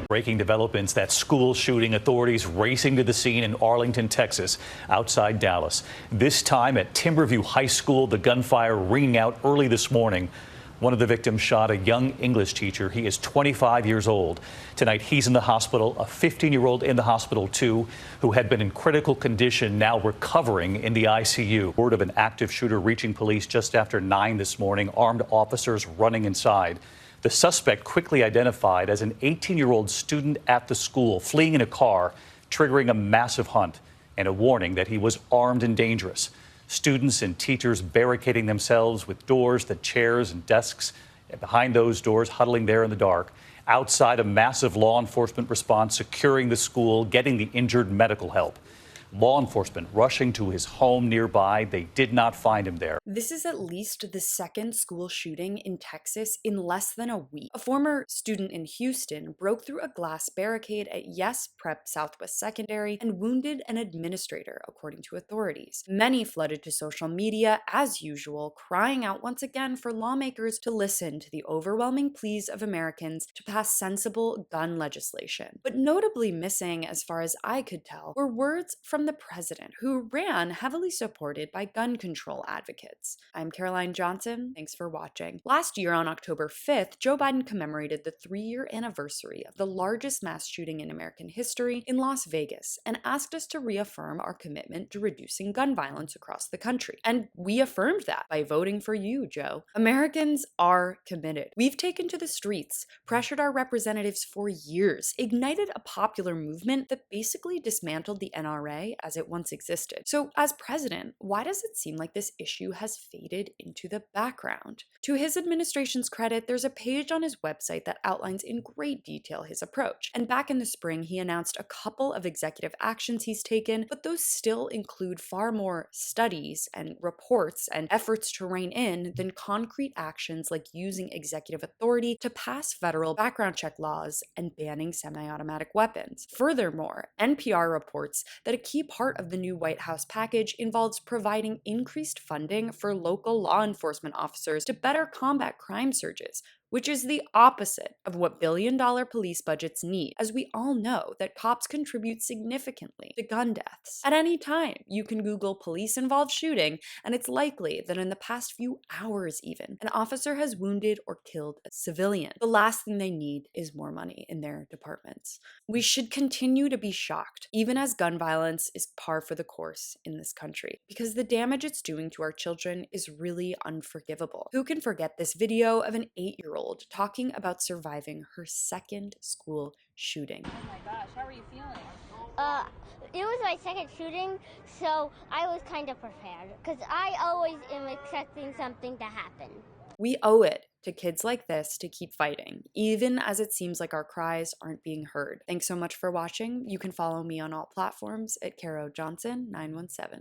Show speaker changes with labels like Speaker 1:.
Speaker 1: Breaking developments, that school shooting, authorities racing to the scene in Arlington, Texas, outside Dallas. This time at Timberview High School, the gunfire ringing out early this morning. One of the victims shot a young English teacher. He is 25 years old. Tonight, he's in the hospital. A 15-year-old in the hospital, too, who had been in critical condition, now recovering in the ICU. Word of an active shooter reaching police just after 9 this morning. Armed officers running inside. The suspect quickly identified as an 18-year-old student at the school, fleeing in a car, triggering a massive hunt and a warning that he was armed and dangerous. Students and teachers barricading themselves with doors, the chairs and desks, and behind those doors, huddling there in the dark. Outside, a massive law enforcement response securing the school, getting the injured medical help. Law enforcement rushing to his home nearby. They did not find him there.
Speaker 2: This is at least the second school shooting in Texas in less than a week. A former student in Houston broke through a glass barricade at Yes Prep Southwest Secondary and wounded an administrator, according to authorities. Many flooded to social media, as usual, crying out once again for lawmakers to listen to the overwhelming pleas of Americans to pass sensible gun legislation. But notably missing, as far as I could tell, were words from the president, who ran heavily supported by gun control advocates. I'm Caroline Johnson. Thanks for watching. Last year on October 5th, Joe Biden commemorated the 3-year anniversary of the largest mass shooting in American history in Las Vegas and asked us to reaffirm our commitment to reducing gun violence across the country. And we affirmed that by voting for you, Joe. Americans are committed. We've taken to the streets, pressured our representatives for years, ignited a popular movement that basically dismantled the NRA as it once existed. So as president, why does it seem like this issue has faded into the background? To his administration's credit, there's a page on his website that outlines in great detail his approach. And back in the spring, he announced a couple of executive actions he's taken, but those still include far more studies and reports and efforts to rein in than concrete actions like using executive authority to pass federal background check laws and banning semi-automatic weapons. Furthermore, NPR reports that a key part of the new White House package involves providing increased funding for local law enforcement officers to better combat crime surges, which is the opposite of what billion-dollar police budgets need, as we all know that cops contribute significantly to gun deaths. At any time, you can Google police-involved shooting, and it's likely that in the past few hours even, an officer has wounded or killed a civilian. The last thing they need is more money in their departments. We should continue to be shocked, even as gun violence is par for the course in this country, because the damage it's doing to our children is really unforgivable. Who can forget this video of an 8-year-old talking about surviving her second school shooting?
Speaker 3: Oh my gosh, how are you feeling?
Speaker 4: It was my second shooting, so I was kind of prepared because I always am expecting something to happen.
Speaker 2: We owe it to kids like this to keep fighting, even as it seems like our cries aren't being heard. Thanks so much for watching. You can follow me on all platforms at Caro Johnson 917.